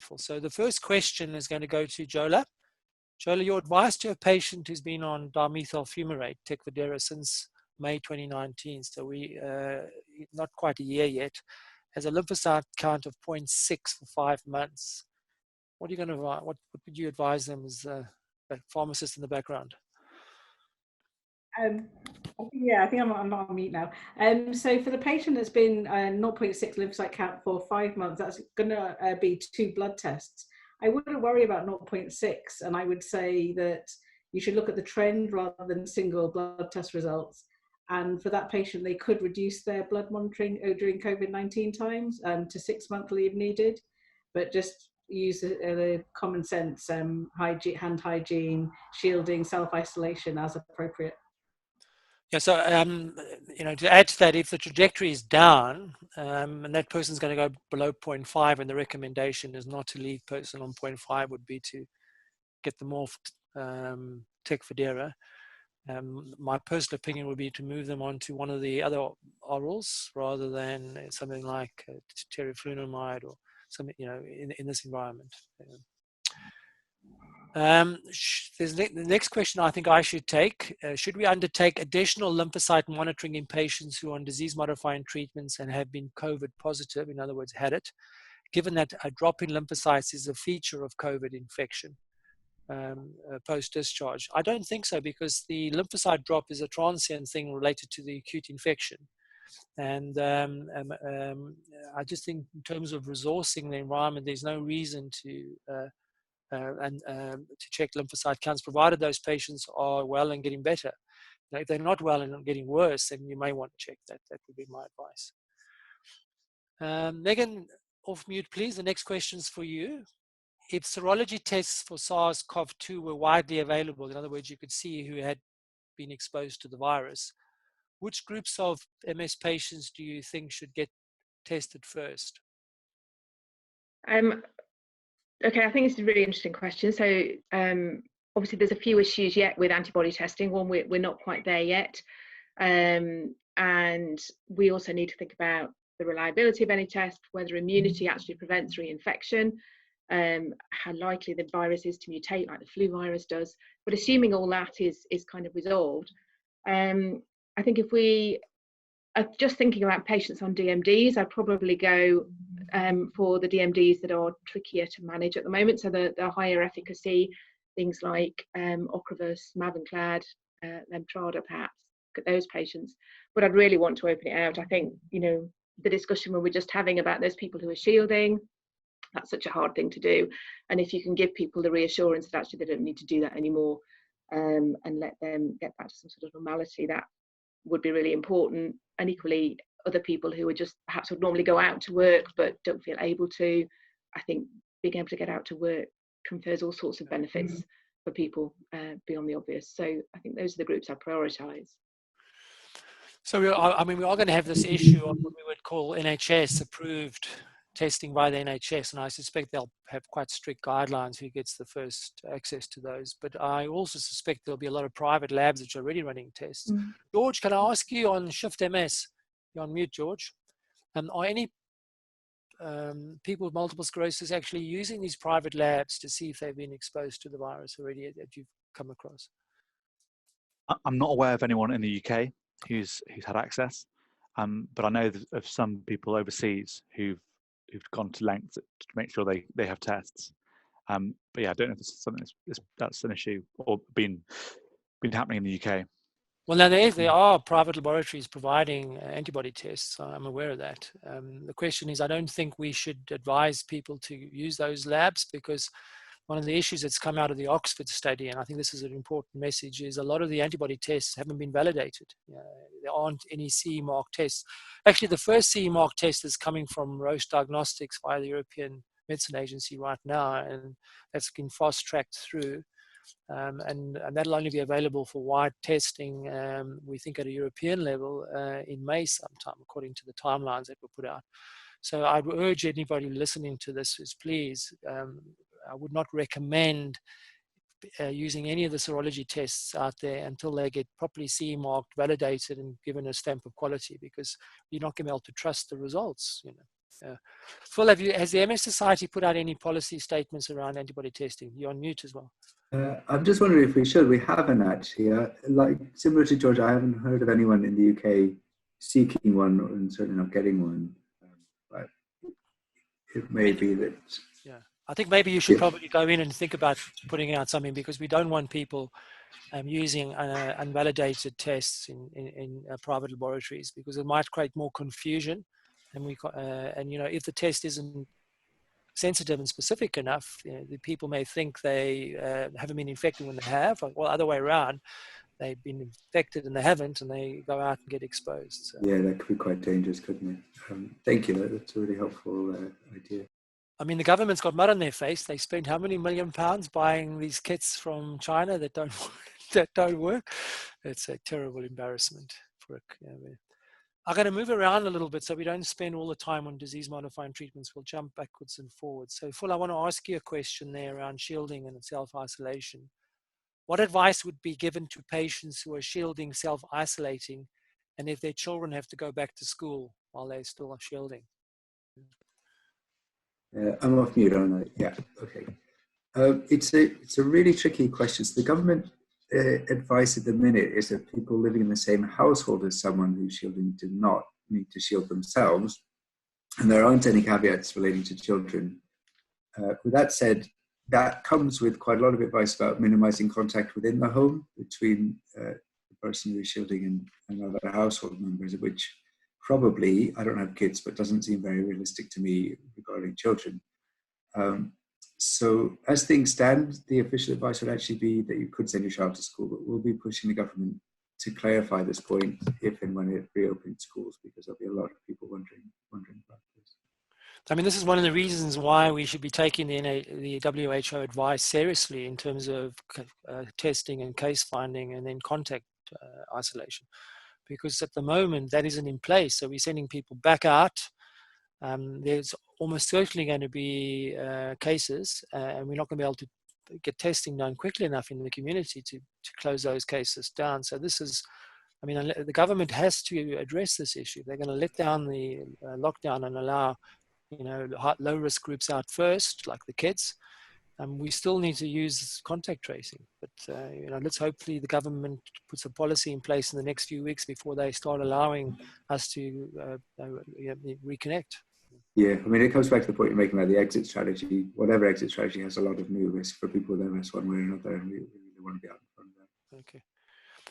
insightful. So the first question is going to go to Jola. Jola, your advice to a patient who's been on dimethyl fumarate, Tecfidera, since May 2019, so we not quite a year yet, has a lymphocyte count of 0.6 for 5 months. What are you going to what would you advise them as a pharmacist in the background? Yeah, I think I'm not on mute now. So for the patient that's been 0.6 lymphocyte count for 5 months, that's going to be 2 blood tests. I wouldn't worry about 0.6, and I would say that you should look at the trend rather than single blood test results. And for that patient, they could reduce their blood monitoring during COVID-19 times to 6 monthly if needed, but just use the common sense, hand hygiene, shielding, self-isolation as appropriate. Yeah, so, to add to that, if the trajectory is down and that person's going to go below 0.5 and the recommendation is not to leave person on 0.5 would be to get them off Tecfidera. My personal opinion would be to move them on to one of the other orals rather than something like teriflunomide or something, in this environment. The next question I think I should take, should we undertake additional lymphocyte monitoring in patients who are on disease-modifying treatments and have been COVID positive, in other words, had it, given that a drop in lymphocytes is a feature of COVID infection post-discharge? I don't think so, because the lymphocyte drop is a transient thing related to the acute infection. And I just think in terms of resourcing the environment, there's no reason to check lymphocyte counts, provided those patients are well and getting better. Now, if they're not well and getting worse, then you may want to check that. That would be my advice. Megan, off mute, please. The next question is for you. If serology tests for SARS-CoV-2 were widely available, in other words, you could see who had been exposed to the virus, which groups of MS patients do you think should get tested first? Okay, I think it's a really interesting question. So obviously there's a few issues yet with antibody testing. One, we're not quite there yet. And we also need to think about the reliability of any test, whether immunity actually prevents reinfection, how likely the virus is to mutate like the flu virus does. But assuming all that is kind of resolved, I think if we are just thinking about patients on DMDs, I'd probably go for the DMDs that are trickier to manage at the moment. So the higher efficacy, things like Ocrelizumab and Clad, Lemtrada perhaps, look at those patients. But I'd really want to open it out. I think, the discussion we were just having about those people who are shielding, that's such a hard thing to do. And if you can give people the reassurance that actually they don't need to do that anymore, and let them get back to some sort of normality, that would be really important. And equally, other people who are just perhaps would normally go out to work but don't feel able to, I think being able to get out to work confers all sorts of benefits for people beyond the obvious. So I think those are the groups I prioritise. So we are going to have this issue of what we would call NHS approved testing by the NHS, and I suspect they'll have quite strict guidelines who gets the first access to those. But I also suspect there'll be a lot of private labs which are already running tests. George, can I ask you on Shift MS? You're on mute, George. Are any people with multiple sclerosis actually using these private labs to see if they've been exposed to the virus already that you've come across? I'm not aware of anyone in the UK who's had access, but I know of some people overseas who've gone to lengths to make sure they have tests. But yeah, I don't know if it's something that's an issue or been happening in the UK. Well, now there are private laboratories providing antibody tests. So I'm aware of that. The question is, I don't think we should advise people to use those labs, because one of the issues that's come out of the Oxford study, and I think this is an important message, is a lot of the antibody tests haven't been validated. There aren't any CE mark tests. Actually, the first CE mark test is coming from Roche Diagnostics via the European Medicine Agency right now, and that's been fast-tracked through. And that'll only be available for wide testing, we think, at a European level in May sometime, according to the timelines that were put out. So I would urge anybody listening to this is please, I would not recommend using any of the serology tests out there until they get properly CE marked, validated, and given a stamp of quality, because you're not going to be able to trust the results. Phil, has the MS Society put out any policy statements around antibody testing? You're on mute as well. I'm just wondering if we should. We haven't actually. Like similar to George, I haven't heard of anyone in the UK seeking one, and certainly not getting one. But it may be that. Yeah, I think maybe you should probably go in and think about putting out something, because we don't want people using unvalidated tests in private laboratories, because it might create more confusion, and if the test isn't sensitive and specific enough, the people may think they haven't been infected when they have, or other way around, they've been infected and they haven't, and they go out and get exposed. So. Yeah, that could be quite dangerous, couldn't it? Thank you. That's a really helpful idea. I mean, the government's got mud on their face. They spent how many £1 million buying these kits from China that don't work? It's a terrible embarrassment for I'm going to move around a little bit so we don't spend all the time on disease-modifying treatments. We'll jump backwards and forwards. So, Phil, I want to ask you a question there around shielding and self-isolation. What advice would be given to patients who are shielding, self-isolating, and if their children have to go back to school while they're still shielding? I'm off mute, aren't I? Yeah, okay. It's a really tricky question. So the government advice at the minute is that people living in the same household as someone who's shielding do not need to shield themselves, and there aren't any caveats relating to children. With that said, that comes with quite a lot of advice about minimizing contact within the home between the person who is shielding and other household members, which probably, I don't have kids, but doesn't seem very realistic to me regarding children. So as things stand, the official advice would actually be that you could send your child to school, but we'll be pushing the government to clarify this point if and when it reopens schools, because there'll be a lot of people wondering about this. I mean, this is one of the reasons why we should be taking the WHO advice seriously in terms of testing and case finding and then contact isolation, because at the moment that isn't in place. So we're sending people back out. There's almost certainly going to be cases, and we're not going to be able to get testing done quickly enough in the community to close those cases down. So this is, I mean, the government has to address this issue. They're going to let down the lockdown and allow, low risk groups out first, like the kids. We still need to use contact tracing, but let's hopefully the government puts a policy in place in the next few weeks before they start allowing us to reconnect. Yeah, I mean, it comes back to the point you're making about the exit strategy. Whatever exit strategy has a lot of new risk for people with MS one way or another, and we really want to be out in front of that. Okay.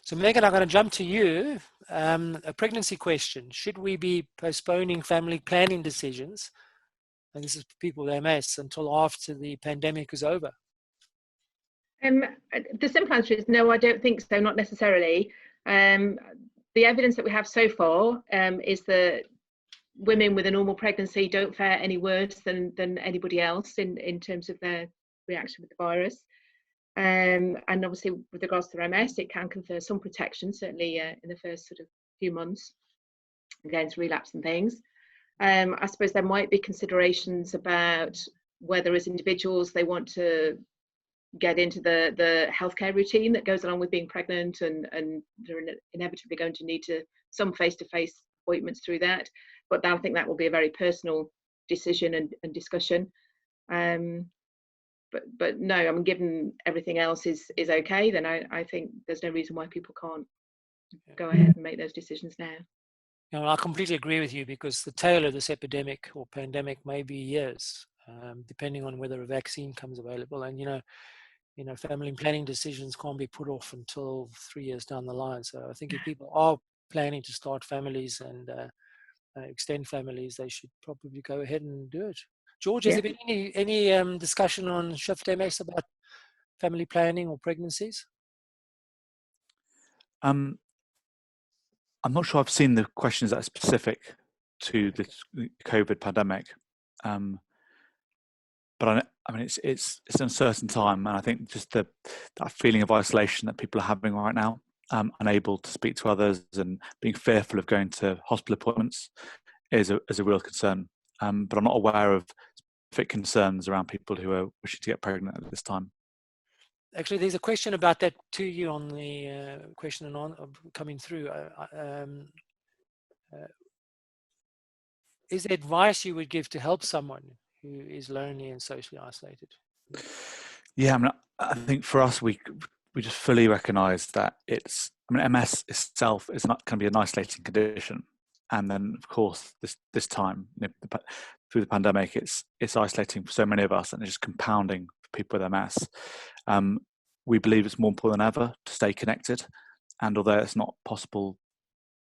So Megan, I'm going to jump to you. A pregnancy question. Should we be postponing family planning decisions, and this is for people with MS, until after the pandemic is over? The simple answer is no, I don't think so, not necessarily. The evidence that we have so far is that women with a normal pregnancy don't fare any worse than anybody else in terms of their reaction with the virus. And obviously with regards to MS, it can confer some protection, certainly in the first sort of few months against relapse and things. I suppose there might be considerations about whether as individuals they want to get into the healthcare routine that goes along with being pregnant, and they're inevitably going to need some face-to-face appointments through that. But I think that will be a very personal decision and discussion. But no, I mean, given everything else is okay, then I think there's no reason why people can't go ahead and make those decisions now. I completely agree with you, because the tail of this epidemic or pandemic may be years, depending on whether a vaccine comes available. And family planning decisions can't be put off until 3 years down the line. So I think if people are planning to start families and extend families, they should probably go ahead and do it. George, has there been any discussion on Shift MS about family planning or pregnancies? I'm not sure I've seen the questions that are specific to the COVID pandemic, but I mean it's an uncertain time, and I think just that feeling of isolation that people are having right now, unable to speak to others and being fearful of going to hospital appointments, is a real concern. But I'm not aware of specific concerns around people who are wishing to get pregnant at this time. Actually, there's a question about that to you on the question and on coming through. is there advice you would give to help someone who is lonely and socially isolated? Yeah, I mean, I think for us, we just fully recognise that MS itself is not going to be an isolating condition, and then of course this time, through the pandemic, it's isolating for so many of us, and it's just compounding for people with MS. We believe it's more important than ever to stay connected, and although it's not possible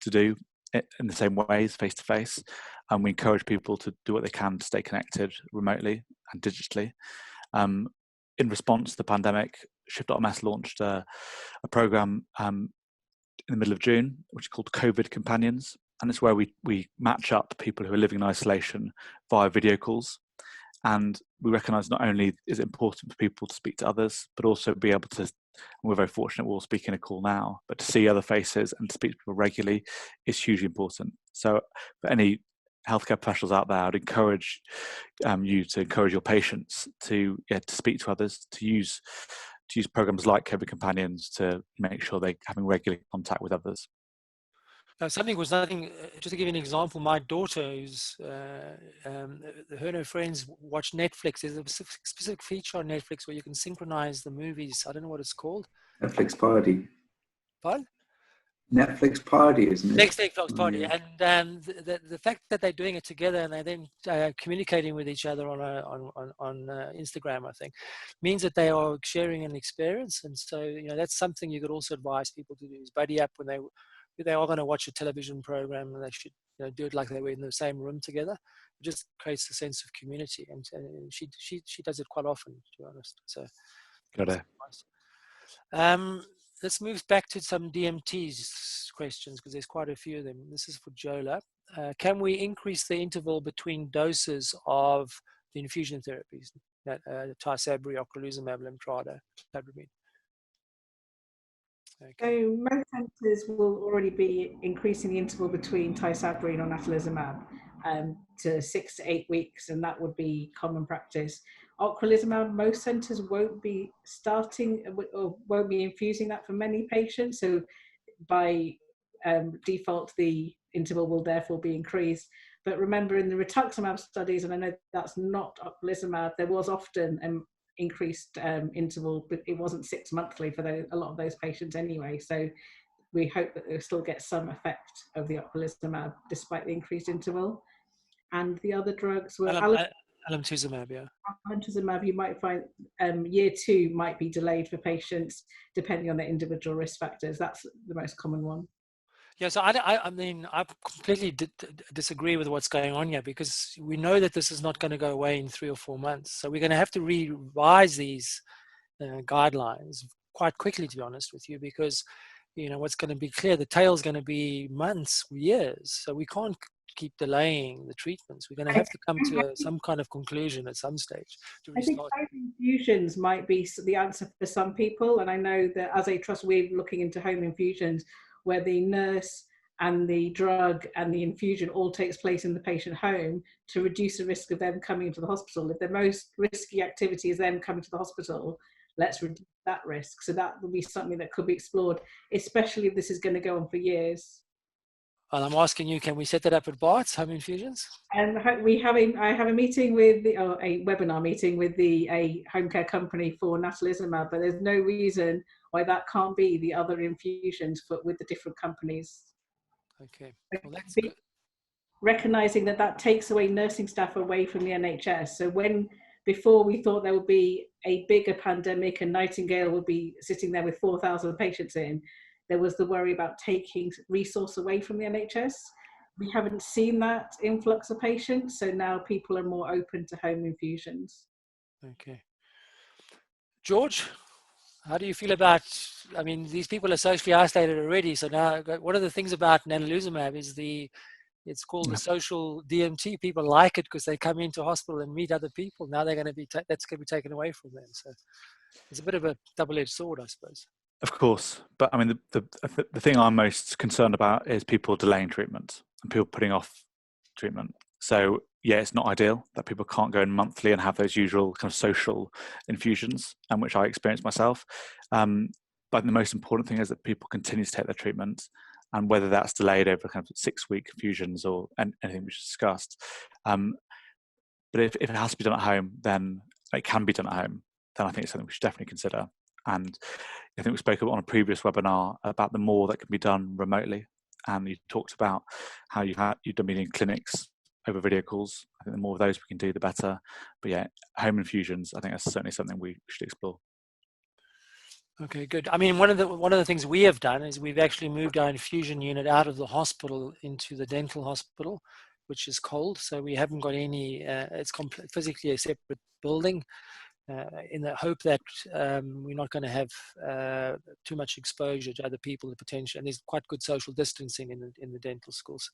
to do it in the same ways face to face, and we encourage people to do what they can to stay connected remotely and digitally. In response to the pandemic, Shift.ms launched a program in the middle of June, which is called COVID Companions, and it's where we match up people who are living in isolation via video calls. And we recognise not only is it important for people to speak to others, but also be able to, and we're very fortunate we're all speaking a call now, but to see other faces and to speak to people regularly is hugely important. So for any healthcare professionals out there, I'd encourage you to encourage your patients to speak to others, to use programs like COVID Companions to make sure they're having regular contact with others. Just to give you an example, my daughter, who's her and her friends watch Netflix. There's a specific feature on Netflix where you can synchronize the movies. I don't know what it's called. Netflix Party. Pardon? Netflix Party, isn't it? Netflix Party. Yeah. And the fact that they're doing it together and they're then communicating with each other on Instagram, I think, means that they are sharing an experience. And so, that's something you could also advise people to do, is buddy up when they are going to watch a television program, and they should do it like they were in the same room together. It just creates a sense of community, and she does it quite often, to be honest. So, got it. Let's move back to some DMTs questions, because there's quite a few of them. This is for Jola. Can we increase the interval between doses of the infusion therapies, Tysabri, Ocrelizumab, Lemtrada, Cladribine? Okay. So most centres will already be increasing the interval between Tysabri and Natalizumab to 6 to 8 weeks, and that would be common practice. Ocrelizumab, most centres won't be starting or won't be infusing that for many patients, so by default the interval will therefore be increased. But remember, in the rituximab studies, and I know that's not Ocrelizumab, there was often increased interval, but it wasn't 6 monthly for a lot of those patients anyway. So we hope that they'll still get some effect of the Ocrelizumab despite the increased interval. And the other drugs were Alemtuzumab, yeah. Alemtuzumab, you might find year 2 might be delayed for patients depending on their individual risk factors. That's the most common one. Yeah, so I mean, I completely disagree with what's going on here, because we know that this is not going to go away in 3 or 4 months. So we're going to have to revise these guidelines quite quickly, to be honest with you, because, what's going to be clear, the tail is going to be months, years. So we can't keep delaying the treatments. We're going to have to come to some kind of conclusion at some stage to restart. I think home infusions might be the answer for some people. And I know that as a trust, we're looking into home infusions where the nurse and the drug and the infusion all takes place in the patient home to reduce the risk of them coming into the hospital. If the most risky activity is them coming to the hospital, let's reduce that risk. So that will be something that could be explored, especially if this is going to go on for years. And I'm asking you, can we set that up at Bart's, home infusions? And I have a meeting with a webinar meeting with a home care company for Natalizumab, but there's no reason why that can't be the other infusions with the different companies. Okay, well, that's good. Recognizing that takes away nursing staff away from the NHS. So before we thought there would be a bigger pandemic and Nightingale would be sitting there with 4,000 patients in, there was the worry about taking resource away from the NHS. We haven't seen that influx of patients, so now people are more open to home infusions. Okay. George, how do you feel about, I mean, these people are socially isolated already, so now one of the things about Natalizumab is it's called the social DMT. People like it because they come into hospital and meet other people. Now they're going to be, that's going to be taken away from them. So it's a bit of a double-edged sword, I suppose. Of course, but I mean, the thing I'm most concerned about is people delaying treatment and people putting off treatment. So yeah, it's not ideal that people can't go in monthly and have those usual kind of social infusions, and which I experienced myself. But the most important thing is that people continue to take their treatment and whether that's delayed over kind of 6-week infusions or anything we discussed. But if it has to be done at home, then it can be done at home. Then I think it's something we should definitely consider. And I think we spoke on a previous webinar about the more that can be done remotely. And you talked about how you've done meeting clinics over video calls. I think the more of those we can do, the better. But yeah, home infusions, I think that's certainly something we should explore. Okay, good. I mean, one of the things we have done is we've actually moved our infusion unit out of the hospital into the dental hospital, which is cold. So we haven't got any. It's physically a separate building, in the hope that we're not going to have too much exposure to other people, the potential. And there's quite good social distancing in the dental schools.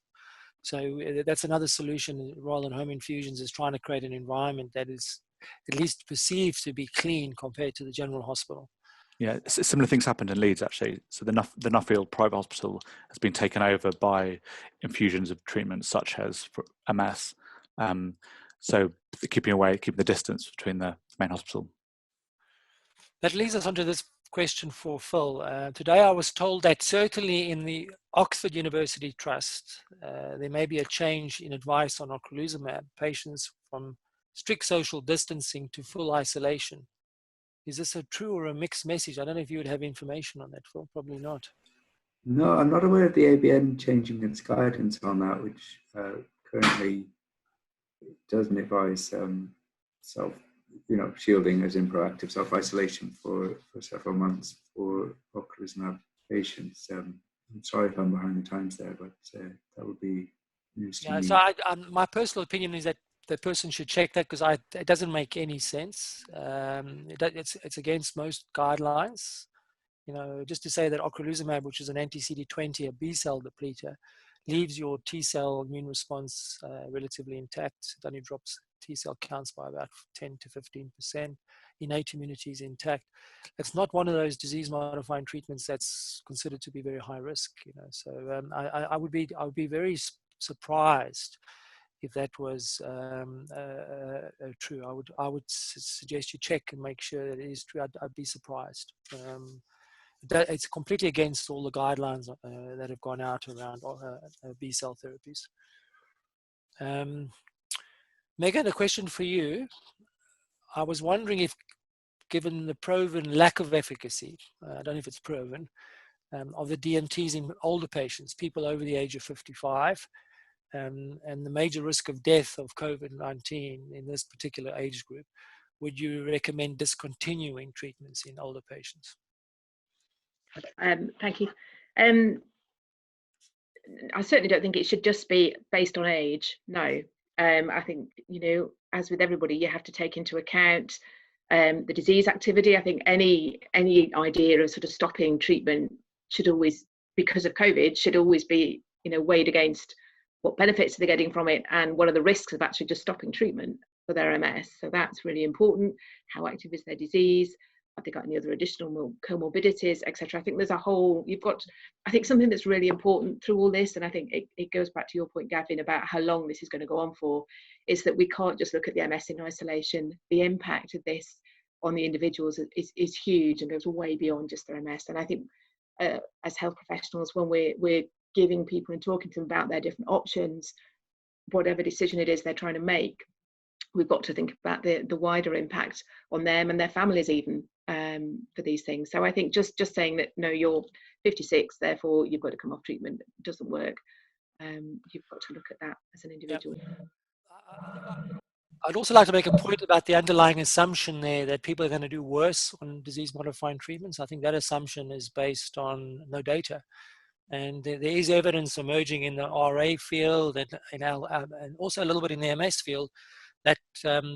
So that's another solution rather than home infusions, is trying to create an environment that is at least perceived to be clean compared to the general hospital. Yeah, similar things happened in Leeds actually. So the Nuffield Private Hospital has been taken over by infusions of treatments such as for MS. So keeping the distance between the main hospital. That leads us onto this question for Phil. Today I was told that certainly in the Oxford University Trust, there may be a change in advice on Ocrelizumab patients from strict social distancing to full isolation. Is this a true or a mixed message? I don't know if you would have information on that, Phil. Probably not. No, I'm not aware of the ABN changing its guidance on that, which currently doesn't advise shielding as in proactive self-isolation for several months for Ocrelizumab patients. I'm sorry if I'm behind the times there, but that would be news to me. So my personal opinion is that the person should check that, because it doesn't make any sense. It's against most guidelines. Just to say that Ocrelizumab, which is an anti-CD20, a B-cell depleter, leaves your T-cell immune response relatively intact. It only drops T-cell counts by about 10 to 15%. Innate immunity is intact. It's not one of those disease-modifying treatments that's considered to be very high risk. So I would be very surprised if that was true. I would suggest you check and make sure that it is true. I'd be surprised. It's completely against all the guidelines that have gone out around B-cell therapies. Megan, a question for you. I was wondering if, given the proven lack of efficacy, I don't know if it's proven, of the DMTs in older patients, people over the age of 55, and the major risk of death of COVID-19 in this particular age group, would you recommend discontinuing treatments in older patients? Thank you. I certainly don't think it should just be based on age. No. I think, as with everybody, you have to take into account the disease activity. I think any idea of sort of stopping treatment should always, because of COVID, should always be, weighed against what benefits they're getting from it and what are the risks of actually just stopping treatment for their MS. So that's really important. How active is their disease? Have they got any other additional comorbidities, etc.? I think there's I think something that's really important through all this, and I think it goes back to your point, Gavin, about how long this is going to go on for, is that we can't just look at the MS in isolation. The impact of this on the individuals is huge and goes way beyond just their MS. And I think as health professionals, when we're giving people and talking to them about their different options, whatever decision it is they're trying to make, we've got to think about the wider impact on them and their families even, for these things. So I think just saying that, no, you're 56, therefore you've got to come off treatment, doesn't work. You've got to look at that as an individual. I'd also like to make a point about the underlying assumption there that people are going to do worse on disease-modifying treatments. I think that assumption is based on no data. And there is evidence emerging in the RA field and also a little bit in the MS field that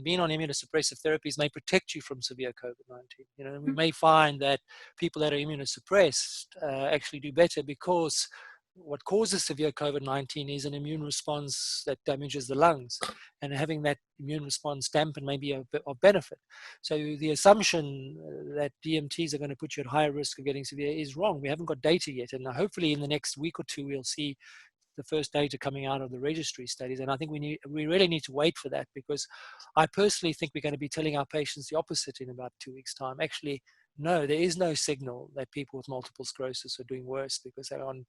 being on immunosuppressive therapies may protect you from severe COVID-19. We may find that people that are immunosuppressed actually do better, because what causes severe COVID-19 is an immune response that damages the lungs, and having that immune response dampen may be of benefit. So the assumption that DMTs are going to put you at higher risk of getting severe is wrong. We haven't got data yet, and hopefully in the next week or two we'll see the first data coming out of the registry studies. And I think we really need to wait for that, because I personally think we're going to be telling our patients the opposite in about 2 weeks' time. Actually, no, there is no signal that people with multiple sclerosis are doing worse because they're on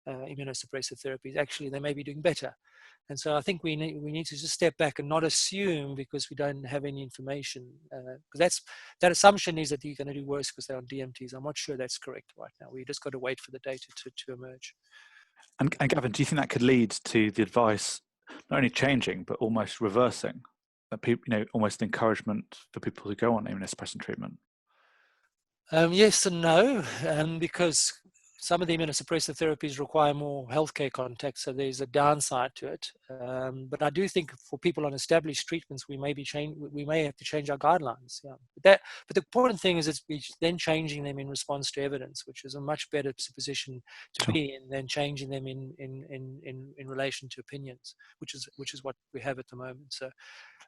immunosuppressive therapies, actually they may be doing better. And so I think we need to just step back and not assume because we don't have any information. Because that assumption is that you're going to do worse because they're on DMTs. I'm not sure that's correct right now. We just got to wait for the data to emerge. And Gavin, do you think that could lead to the advice not only changing but almost reversing? That people, almost encouragement for people to go on immunosuppressant treatment? Yes and no, because some of the immunosuppressive therapies require more healthcare contact, so there's a downside to it. But I do think for people on established treatments, we may have to change our guidelines. Yeah. But the important thing is it's then changing them in response to evidence, which is a much better position to be in than changing them in relation to opinions, which is what we have at the moment. So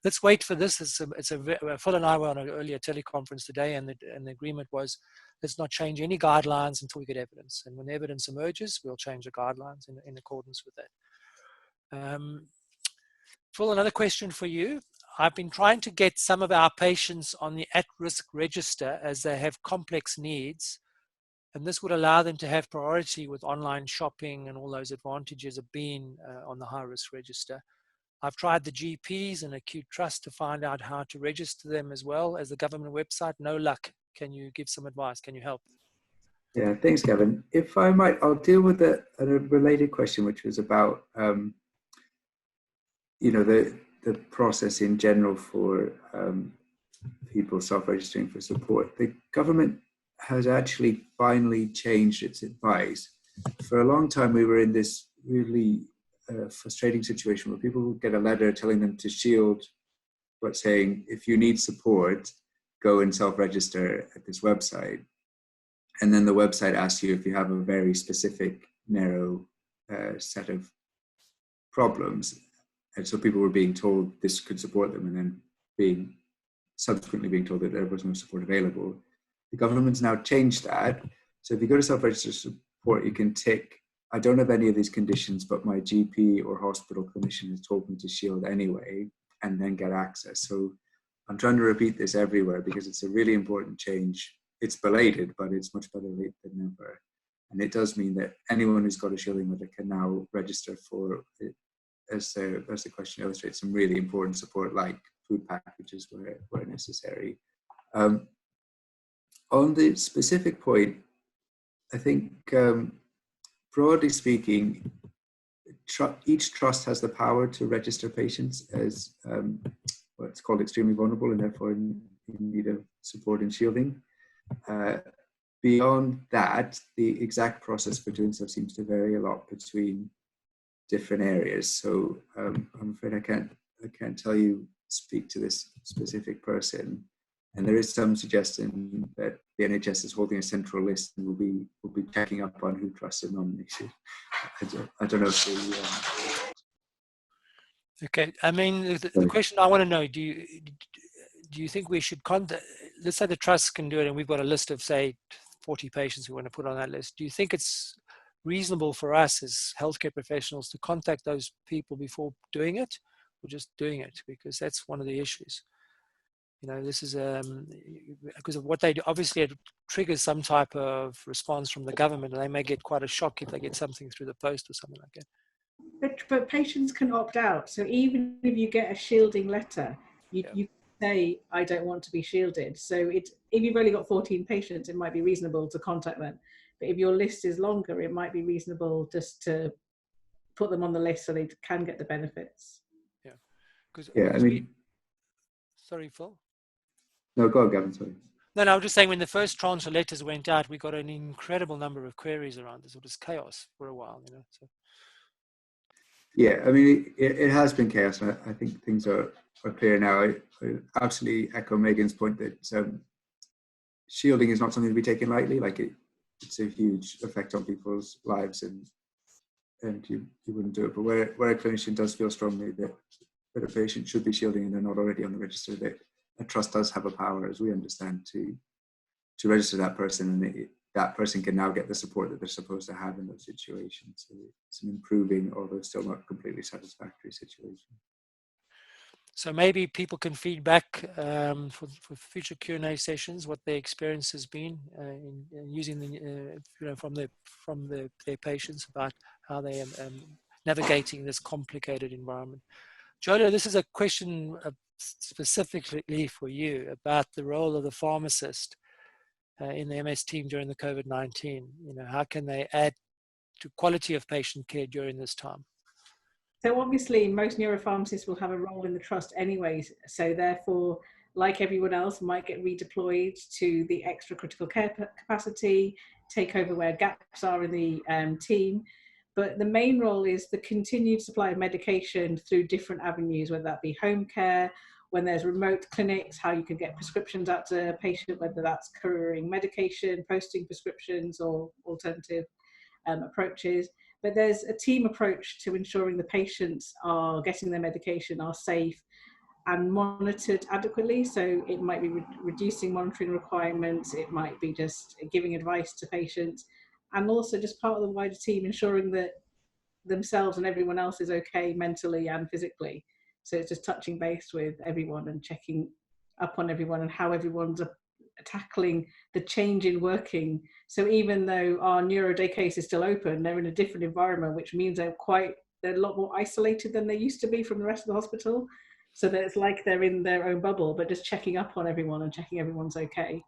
let's wait for this. Phil and I were on an earlier teleconference today, and the agreement was let's not change any guidelines until we get evidence. And when the evidence emerges, we'll change the guidelines in accordance with that. Phil, another question for you. I've been trying to get some of our patients on the at-risk register as they have complex needs, and this would allow them to have priority with online shopping and all those advantages of being on the high-risk register. I've tried the GPs and acute trust to find out how to register them as well as the government website. No luck. Can you give some advice? Can you help? Yeah, thanks, Gavin. If I might, I'll deal with a related question, which was about, the process in general for people self-registering for support. The government has actually finally changed its advice. For a long time, we were in this really frustrating situation where people would get a letter telling them to shield, but saying, if you need support, go and self-register at this website. And then the website asks you if you have a very specific, narrow set of problems. And so people were being told this could support them, and then subsequently being told that there was no support available. The government's now changed that. So if you go to self-register support, you can tick, I don't have any of these conditions, but my GP or hospital clinician has told me to shield anyway, and then get access. So I'm trying to repeat this everywhere because it's a really important change. It's belated, but it's much better late than never. And it does mean that anyone who's got a shielding letter can now register for, as the question illustrates, some really important support like food packages where necessary. On the specific point, I think broadly speaking, each trust has the power to register patients as what's called extremely vulnerable and therefore in need of support and shielding. Beyond that, the exact process for doing so seems to vary a lot between different areas. So I'm afraid I can't speak to this specific person. And there is some suggestion that the NHS is holding a central list and will be checking up on who trusts are nominated. I don't know if Okay, I mean, the question I want to know, do you think we should contact, let's say the trust can do it and we've got a list of, say, 40 patients we want to put on that list. Do you think it's reasonable for us as healthcare professionals to contact those people before doing it, or just doing it? Because that's one of the issues. This is because of what they do. Obviously, it triggers some type of response from the government, and they may get quite a shock if they get something through the post or something like that. But patients can opt out. So even if you get a shielding letter, you say, I don't want to be shielded. So if you've only got 14 patients, it might be reasonable to contact them. But if your list is longer, it might be reasonable just to put them on the list so they can get the benefits. Yeah. Sorry, Phil. No, go on, Gavin, sorry. No, I was just saying when the first tranche of letters went out, we got an incredible number of queries around this. It was chaos for a while, So. Yeah, I mean, it has been chaos, and I think things are clear now. I absolutely echo Megan's point that shielding is not something to be taken lightly. Like it's a huge effect on people's lives, and you wouldn't do it. But where a clinician does feel strongly that a patient should be shielding and they're not already on the register, that a trust does have a power, as we understand, to register that person, and that person can now get the support that they're supposed to have in those situations. So it's an improving, although still not completely satisfactory situation. So maybe people can feed back for future Q&A sessions what their experience has been in using the, from their patients about how they are navigating this complicated environment. Jola, this is a question specifically for you about the role of the pharmacist in the MS team during the COVID-19. How can they add to quality of patient care during this time? So obviously most neuropharmacists will have a role in the trust anyways, so therefore, like everyone else, might get redeployed to the extra critical care capacity, take over where gaps are in the team. But the main role is the continued supply of medication through different avenues, whether that be home care, when there's remote clinics, how you can get prescriptions out to a patient, whether that's couriering medication, posting prescriptions, or alternative approaches. But there's a team approach to ensuring the patients are getting their medication, are safe and monitored adequately. So it might be reducing monitoring requirements, it might be just giving advice to patients, and also just part of the wider team ensuring that themselves and everyone else is okay mentally and physically. So it's just touching base with everyone and checking up on everyone and how everyone's tackling the change in working. So even though our neuro day case is still open, they're in a different environment, which means they're a lot more isolated than they used to be from the rest of the hospital. So that it's like they're in their own bubble, but just checking up on everyone and checking everyone's okay.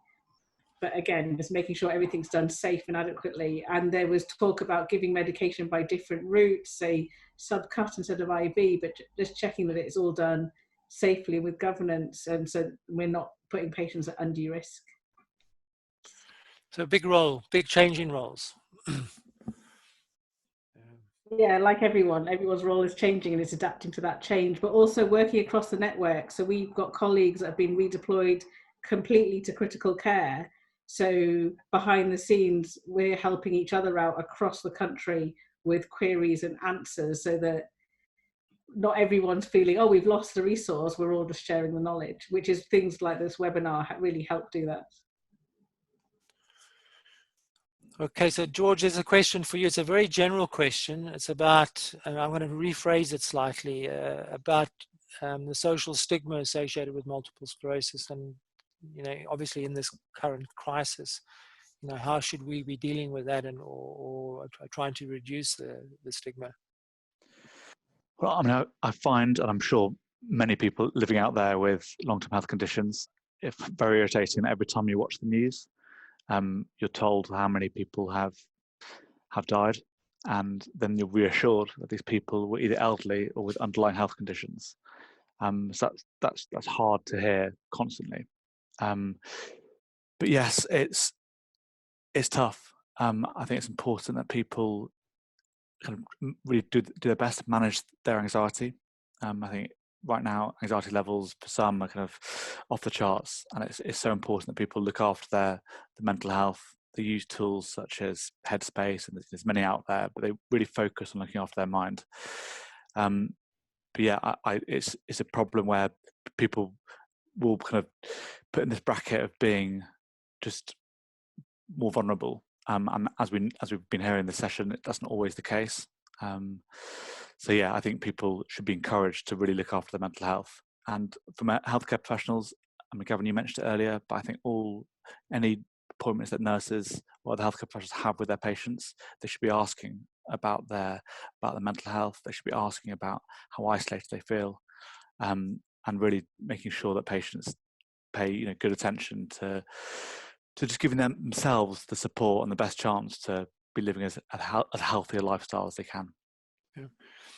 But again, just making sure everything's done safe and adequately. And there was talk about giving medication by different routes, say subcut instead of IV, but just checking that it's all done safely with governance, and so we're not putting patients at undue risk. So big role, big change in roles. Yeah, like everyone's role is changing and it's adapting to that change, but also working across the network. So we've got colleagues that have been redeployed completely to critical care. So behind the scenes, we're helping each other out across the country with queries and answers, so that not everyone's feeling, oh, we've lost the resource, we're all just sharing the knowledge, which is things like this webinar really help do that. Okay, so George, there's a question for you. It's a very general question. It's about, I'm going to rephrase it slightly, about the social stigma associated with multiple sclerosis. And, obviously in this current crisis, how should we be dealing with that and or trying to reduce the stigma? Well, I mean, I find, and I'm sure many people living out there with long-term health conditions, it's very irritating that every time you watch the news, you're told how many people have died, and then you're reassured that these people were either elderly or with underlying health conditions. So that's hard to hear constantly. But yes, it's tough. I think it's important that people kind of really do their best to manage their anxiety. I think right now anxiety levels for some are kind of off the charts, and it's so important that people look after their mental health. They use tools such as Headspace, and there's many out there, but they really focus on looking after their mind. But yeah, it's a problem where people will kind of put in this bracket of being just more vulnerable. And as we've been hearing in this session, that's not always the case. So yeah, I think people should be encouraged to really look after their mental health. And from healthcare professionals, I mean, Gavin, you mentioned it earlier, but I think any appointments that nurses or the healthcare professionals have with their patients, they should be asking about their mental health. They should be asking about how isolated they feel, and really making sure that patients pay good attention to just giving themselves the support and the best chance to be living as healthy a lifestyle as they can. Yeah.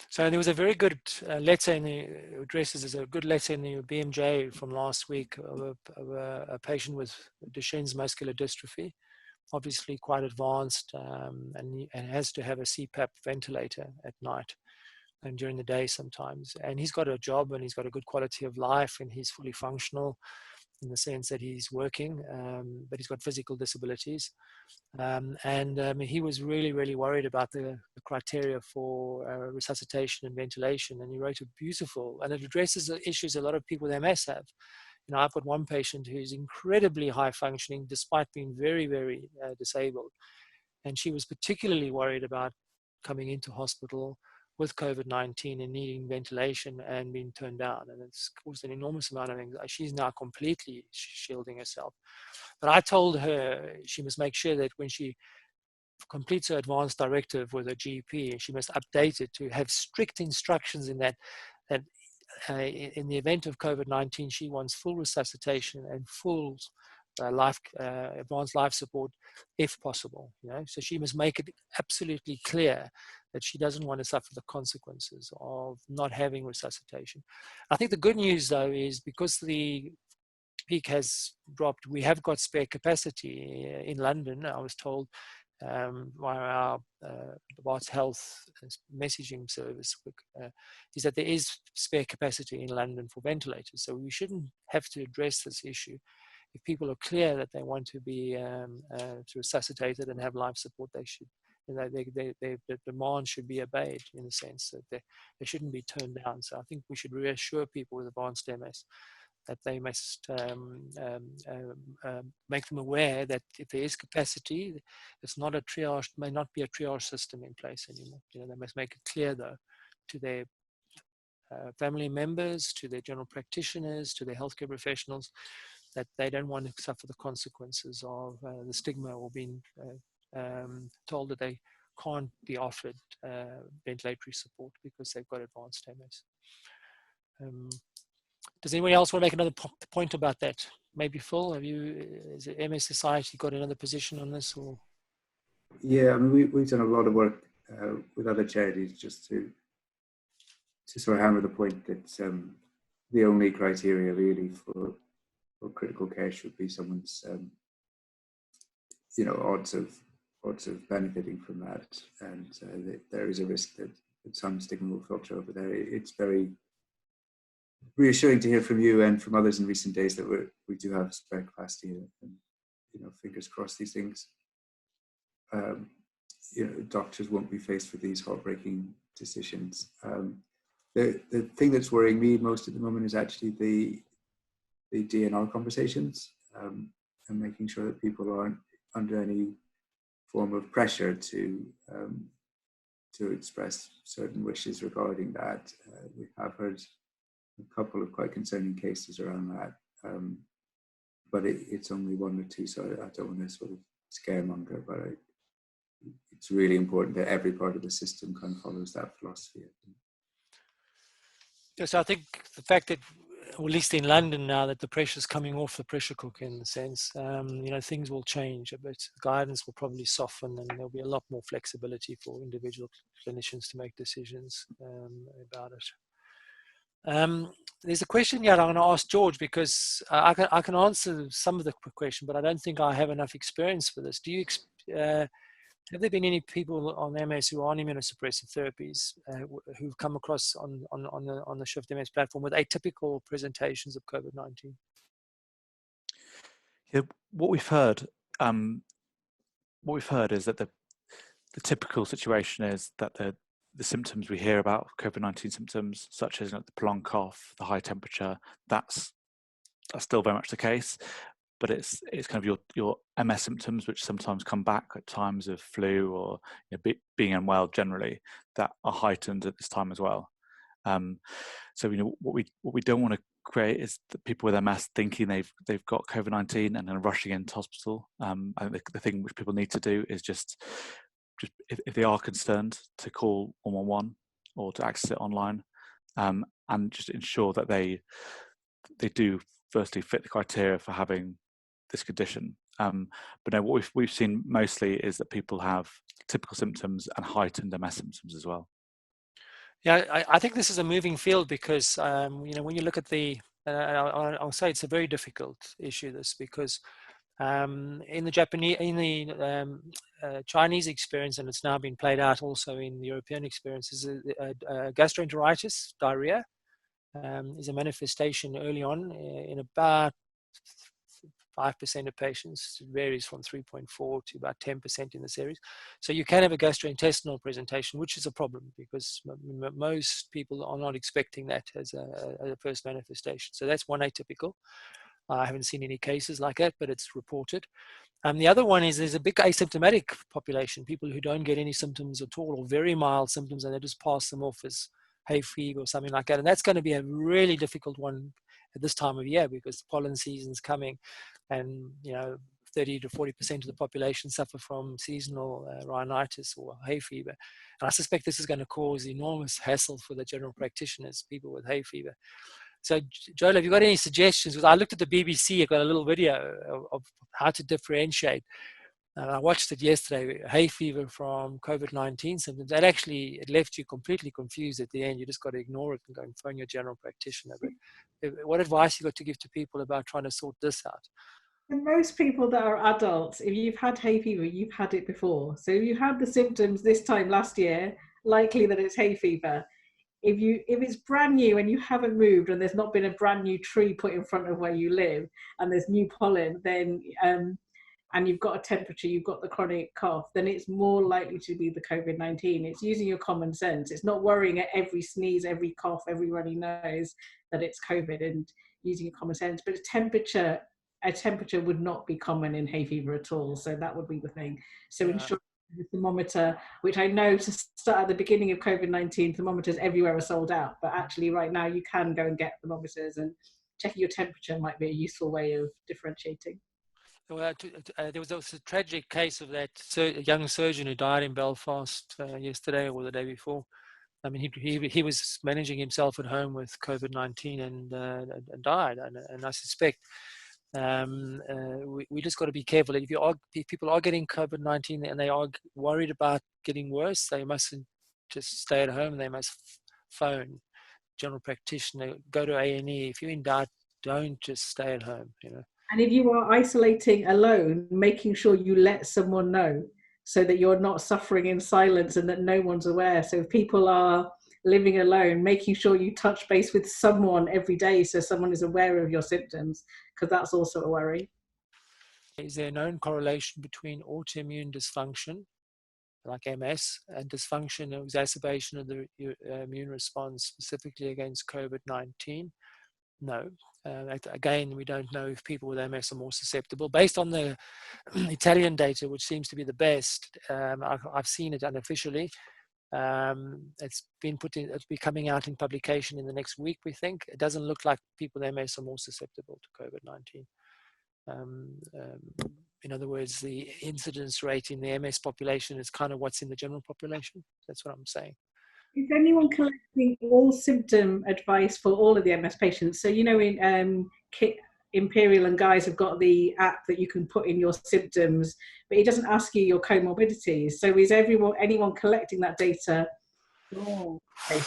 So there was a very good letter in the addresses. There's a good letter in the BMJ from last week of a patient with Duchenne's muscular dystrophy, obviously quite advanced, and has to have a CPAP ventilator at night and during the day sometimes. And he's got a job and he's got a good quality of life and he's fully functional in the sense that he's working, but he's got physical disabilities. He was really, really worried about the criteria for resuscitation and ventilation. And he wrote a beautiful, and it addresses the issues a lot of people with MS have. I've got one patient who's incredibly high functioning despite being very, very disabled. And she was particularly worried about coming into hospital, with COVID-19 and needing ventilation and being turned down. And it's caused an enormous amount of anxiety. She's now completely shielding herself. But I told her she must make sure that when she completes her advanced directive with her GP, she must update it to have strict instructions in that in the event of COVID-19, she wants full resuscitation and full advanced life support if possible. So she must make it absolutely clear that she doesn't want to suffer the consequences of not having resuscitation. I think the good news, though, is because the peak has dropped, we have got spare capacity in London. I was told via our Bart's Health messaging service is that there is spare capacity in London for ventilators. So we shouldn't have to address this issue. If people are clear that they want to be resuscitated and have life support, they should, the demand should be obeyed in the sense that they shouldn't be turned down. So I think we should reassure people with advanced MS that they must make them aware that if there is capacity, it's not a triage, may not be a triage system in place anymore. They must make it clear, though, to their family members, to their general practitioners, to their healthcare professionals, that they don't want to suffer the consequences of the stigma or being told that they can't be offered ventilatory support because they've got advanced MS. Does anybody else want to make another point about that? Maybe Phil, has the MS Society got another position on this? Or? Yeah, I mean, we've done a lot of work with other charities just to sort of hammer the point that the only criteria really for critical care should be someone's, odds of benefiting from that, and there is a risk that some stigma will filter over there. It's very reassuring to hear from you and from others in recent days that we do have spare capacity, and fingers crossed these things. Doctors won't be faced with these heartbreaking decisions. The thing that's worrying me most at the moment is actually the DNR conversations, and making sure that people aren't under any form of pressure to express certain wishes regarding that. We have heard a couple of quite concerning cases around that, but it's only one or two, so I don't want to sort of scaremonger, but it's really important that every part of the system kind of follows that philosophy. Yes, I think the fact that, or at least in London now, that the pressure's coming off the pressure cooker in the sense, things will change a bit. Guidance will probably soften, and there'll be a lot more flexibility for individual clinicians to make decisions about it. There's a question here I'm going to ask George, because I can answer some of the question, but I don't think I have enough experience for this. Have there been any people on MS who are on immunosuppressive therapies who've come across on the Shift MS platform with atypical presentations of COVID-19? Yeah, what we've heard is that the typical situation is that the symptoms we hear about COVID-19 symptoms, such as the prolonged cough, the high temperature, that's still very much the case. But it's kind of your MS symptoms, which sometimes come back at times of flu or being unwell generally, that are heightened at this time as well. So what we don't want to create is the people with MS thinking they've got COVID-19 and then rushing into hospital. I think the thing which people need to do is just if they are concerned, to call 111 or to access it online, and just ensure that they do firstly fit the criteria for having this condition. But no, what we've seen mostly is that people have typical symptoms and heightened MS symptoms as well. Yeah, I think this is a moving field because when you look at I'll say it's a very difficult issue, this, because in the Chinese experience, and it's now been played out also in the European experience, is gastroenteritis, diarrhea, is a manifestation early on in about 5% of patients. It varies from 3.4 to about 10% in the series. So you can have a gastrointestinal presentation, which is a problem because most people are not expecting that as a first manifestation. So that's one atypical. I haven't seen any cases like that, but it's reported. The other one is there's a big asymptomatic population, people who don't get any symptoms at all or very mild symptoms, and they just pass them off as hay fever or something like that. And that's going to be a really difficult one at this time of year because the pollen season's coming, and 30 to 40% of the population suffer from seasonal rhinitis or hay fever. And I suspect this is going to cause enormous hassle for the general practitioners, people with hay fever. So, Joel, have you got any suggestions? Because I looked at the BBC, I got a little video of how to differentiate. And I watched it yesterday, hay fever from COVID-19 symptoms. That actually, it left you completely confused at the end. You just got to ignore it and go and phone your general practitioner. But what advice you got to give to people about trying to sort this out? And most people that are adults, if you've had hay fever, you've had it before. So if you had the symptoms this time last year, likely that it's hay fever. If it's brand new and you haven't moved and there's not been a brand new tree put in front of where you live and there's new pollen, then and you've got a temperature, you've got the chronic cough, then it's more likely to be the COVID-19. It's using your common sense. It's not worrying at every sneeze, every cough, every runny nose that it's COVID, and using your common sense. But a temperature would not be common in hay fever at all. So that would be the thing. So ensure the thermometer, which I know to start at the beginning of COVID-19, thermometers everywhere are sold out, but actually right now you can go and get thermometers, and checking your temperature might be a useful way of differentiating. Well, there was a tragic case of that young surgeon who died in Belfast yesterday or the day before. I mean, he was managing himself at home with COVID-19 and died. And I suspect we just got to be careful. If people are getting COVID-19 and they are worried about getting worse, they mustn't just stay at home. They must phone general practitioner, go to A&E. If you're in doubt, don't just stay at home. And if you are isolating alone, making sure you let someone know so that you're not suffering in silence and that no one's aware. So if people are living alone, making sure you touch base with someone every day so someone is aware of your symptoms, because that's also a worry. Is there a known correlation between autoimmune dysfunction, like MS, and dysfunction or exacerbation of the immune response, specifically against COVID-19? No. Again, we don't know if people with MS are more susceptible. Based on the Italian data, which seems to be the best, I've seen it unofficially. It's be coming out in publication in the next week, we think. It doesn't look like people with MS are more susceptible to COVID-19. In other words, the incidence rate in the MS population is kind of what's in the general population. That's what I'm saying. Is anyone collecting all symptom advice for all of the MS patients? So, in Imperial and Guy's have got the app that you can put in your symptoms, but it doesn't ask you your comorbidities. So is anyone collecting that data? Oh, okay.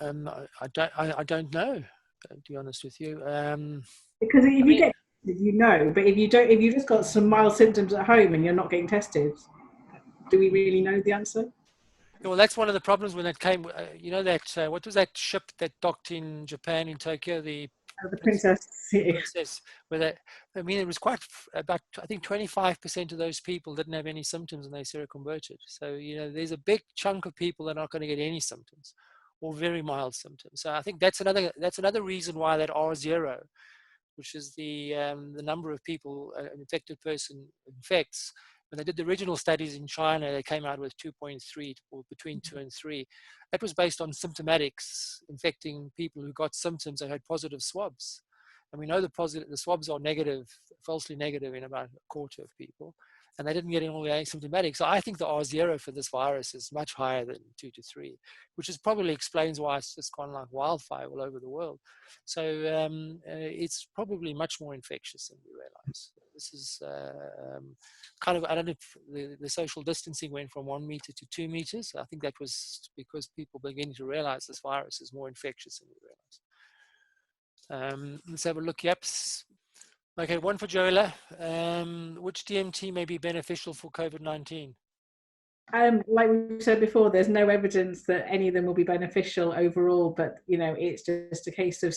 I don't know, to be honest with you. Because if you get tested, but if you just got some mild symptoms at home and you're not getting tested, do we really know the answer? Well, that's one of the problems when it came. What was that ship that docked in Japan, in Tokyo? The Princess. It was quite about, I think 25% of those people didn't have any symptoms and they seroconverted. So, there's a big chunk of people that are not going to get any symptoms or very mild symptoms. So I think that's another reason why that R0, which is the number of people an infected person infects. When they did the original studies in China, they came out with 2.3 or between 2 and 3. That was based on symptomatics, infecting people who got symptoms and had positive swabs. And we know the swabs are negative, falsely negative in about a quarter of people. And they didn't get in all the asymptomatics. So I think the R0 for this virus is much higher than 2 to 3, which is probably explains why it's just gone like wildfire all over the world. So it's probably much more infectious than we realize. This is kind of, I don't know if the social distancing went from 1 meter to 2 meters. I think that was because people beginning to realize this virus is more infectious than we realize. Let's have a look. Yep. Okay, one for Joella. Which DMT may be beneficial for COVID-19? Like we said before, there's no evidence that any of them will be beneficial overall, but it's just a case of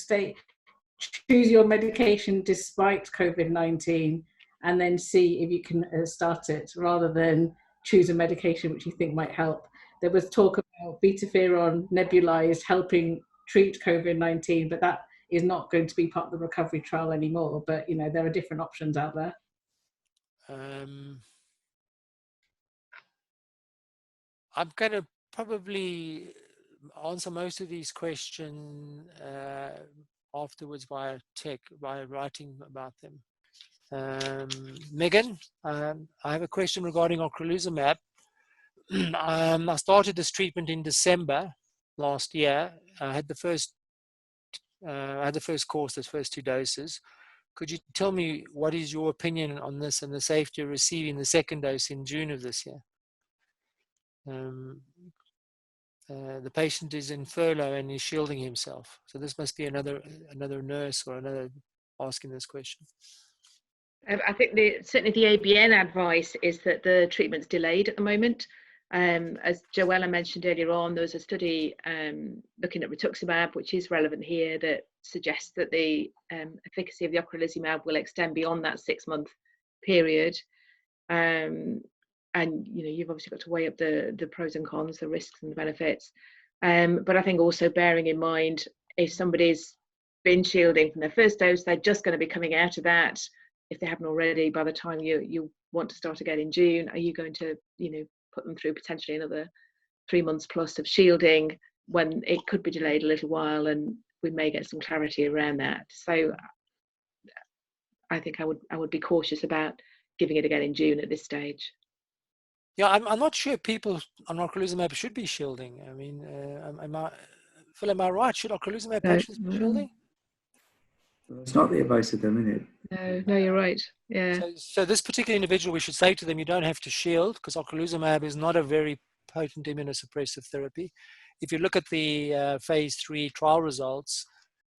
choose your medication despite COVID-19 and then see if you can start it, rather than choose a medication which you think might help. There was talk about betaferon nebulized helping treat COVID-19, but that is not going to be part of the recovery trial anymore. But there are different options out there. I'm going to probably answer most of these questions afterwards via writing about them. Megan, I have a question regarding Ocrelizumab. I started this treatment in December last year. I had the first course, the first 2 doses. Could you tell me what is your opinion on this and the safety of receiving the second dose in June of this year? The patient is in furlough and is shielding himself. So this must be another nurse or another asking this question. I think certainly the ABN advice is that the treatment's delayed at the moment. As Joella mentioned earlier on, there was a study looking at rituximab, which is relevant here, that suggests that the efficacy of the Ocrelizumab will extend beyond that 6-month period. And you've obviously got to weigh up the pros and cons, the risks and the benefits. But I think also bearing in mind, if somebody's been shielding from their first dose, they're just going to be coming out of that. If they haven't already, by the time you want to start again in June, are you going to put them through potentially another 3 months plus of shielding when it could be delayed a little while, and we may get some clarity around that. So I think I would be cautious about giving it again in June at this stage. Yeah, I'm not sure people on Ocrelizumab should be shielding. I mean, Phil, am I right? Should Ocrelizumab patients be shielding? Well, it's not the advice at the minute. No, you're right. Yeah. So this particular individual, we should say to them, you don't have to shield, because Ocrelizumab is not a very potent immunosuppressive therapy. If you look at the phase 3 trial results,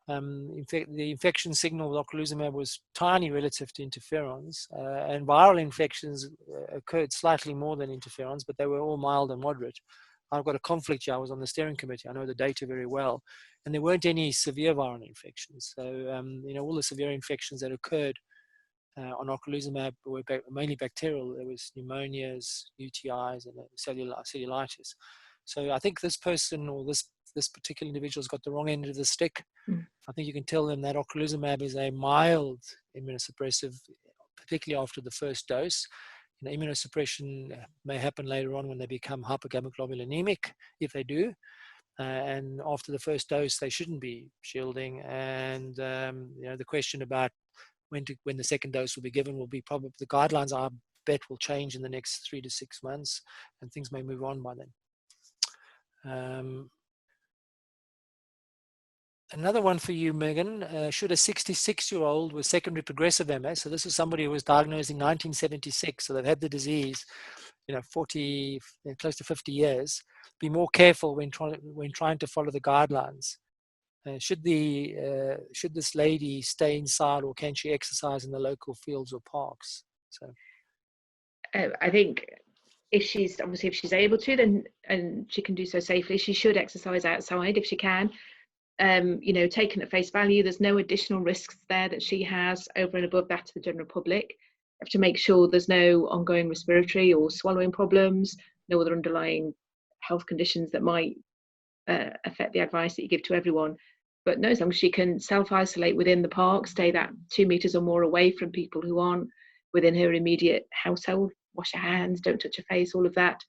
the infection signal with Ocrelizumab was tiny relative to interferons, and viral infections occurred slightly more than interferons, but they were all mild and moderate. I've got a conflict here. I was on the steering committee. I know the data very well, and there weren't any severe viral infections. So all the severe infections that occurred on Ocrelizumab were mainly bacterial. There was pneumonias, UTIs, and cellulitis. So I think this person or this particular individual has got the wrong end of the stick. I think you can tell them that Ocrelizumab is a mild immunosuppressive, particularly after the first dose. Immunosuppression may happen later on when they become hypergammaglobulinemic, if they do. And after the first dose, they shouldn't be shielding. And the question about when the second dose will be given will be probably, the guidelines I bet will change in the next 3 to 6 months, and things may move on by then. Another one for you, Megan. Should a 66-year-old with secondary progressive MS, so this is somebody who was diagnosed in 1976, so they've had the disease, 40, close to 50 years, be more careful when trying to follow the guidelines? Should this lady stay inside, or can she exercise in the local fields or parks? So, I think if she's able to, then and she can do so safely, she should exercise outside if she can. Taken at face value, there's no additional risks there that she has over and above that to the general public. You have to make sure there's no ongoing respiratory or swallowing problems, no other underlying health conditions that might affect the advice that you give to everyone. But no, as long as she can self-isolate within the park, stay that 2 meters or more away from people who aren't within her immediate household, wash her hands, don't touch her face, all of that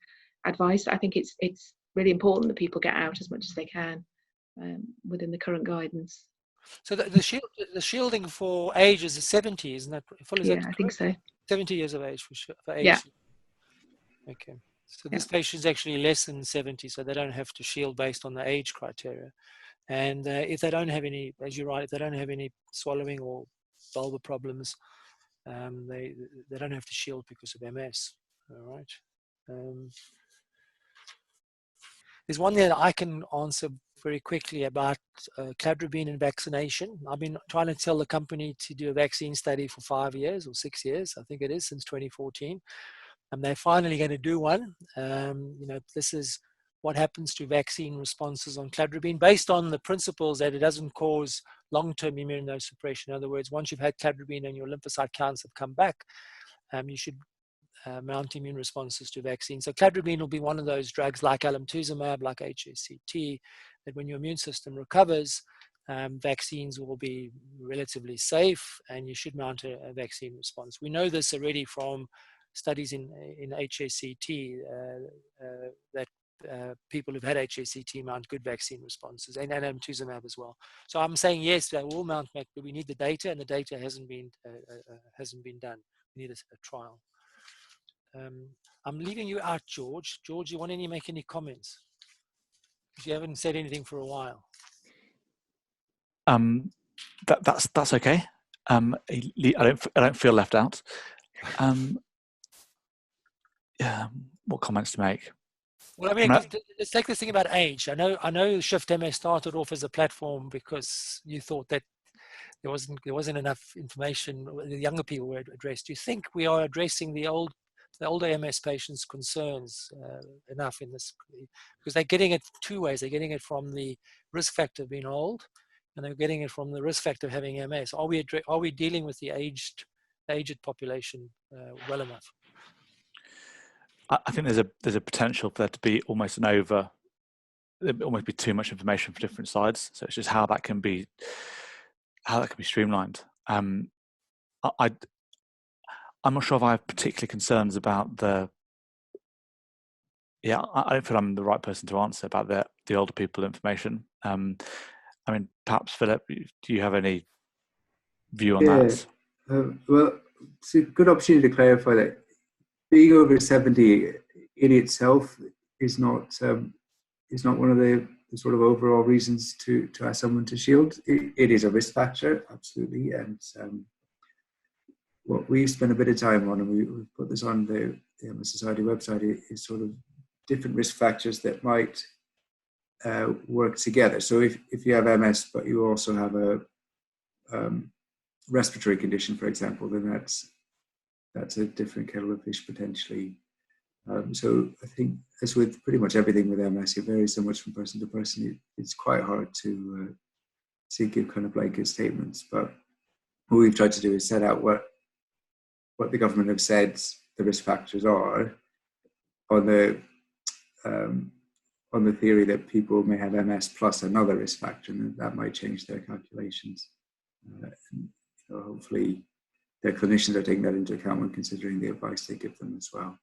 advice. I think it's really important that people get out as much as they can. Within the current guidance. So the shielding for age is 70, isn't that? Yeah, I think so. 70 years of age for age. Yeah. Okay. So this patient is actually less than 70, so they don't have to shield based on the age criteria. And if they don't have any, as you're right, if they don't have any swallowing or bulbar problems, they don't have to shield because of MS. All right. There's one there that I can answer very quickly about Cladribine and vaccination. I've been trying to tell the company to do a vaccine study for 5 years or 6 years, I think it is, since 2014. And they're finally going to do one. This is what happens to vaccine responses on Cladribine based on the principles that it doesn't cause long-term immunosuppression. In other words, once you've had Cladribine and your lymphocyte counts have come back, you should mount immune responses to vaccines. So Cladribine will be one of those drugs like Lemtrada, like HSCT, that when your immune system recovers, vaccines will be relatively safe, and you should mount a vaccine response. We know this already from studies in HSCT that people who've had HSCT mount good vaccine responses, and Natalizumab as well. So I'm saying yes, they will mount back, but we need the data, and the data hasn't been done. We need a trial. I'm leaving you out, George. George, you want to make any comments? Because you haven't said anything for a while. That's okay. I don't feel left out. Yeah, what comments to make? Well, I mean, let's take this thing about age. I know Shift MS started off as a platform because you thought that there wasn't enough information. The younger people were addressed. Do you think we are addressing the older MS patients' concerns enough in this? Because they're getting it two ways. They're getting it from the risk factor of being old, and they're getting it from the risk factor of having MS. Are we dealing with the aged population well enough? I think there's a potential for there to be almost be too much information for different sides. So it's just how that can be streamlined. I'm not sure if I have particular concerns about I don't feel I'm the right person to answer about the older people information. I mean, perhaps Philip, do you have any view on that? Well, it's a good opportunity to clarify that being over 70 in itself is not one of the sort of overall reasons to ask someone to shield. It is a risk factor, absolutely, and what we spent a bit of time on, and we put this on the MS Society website, is sort of different risk factors that might work together. So if you have MS but you also have a respiratory condition, for example, then that's a different kettle of fish potentially. So I think, as with pretty much everything with MS, it varies so much from person to person. It's quite hard to give kind of blanket statements. But what we've tried to do is set out what the government have said the risk factors are, on the theory that people may have MS plus another risk factor, and that might change their calculations. And, hopefully, their clinicians are taking that into account when considering the advice they give them as well.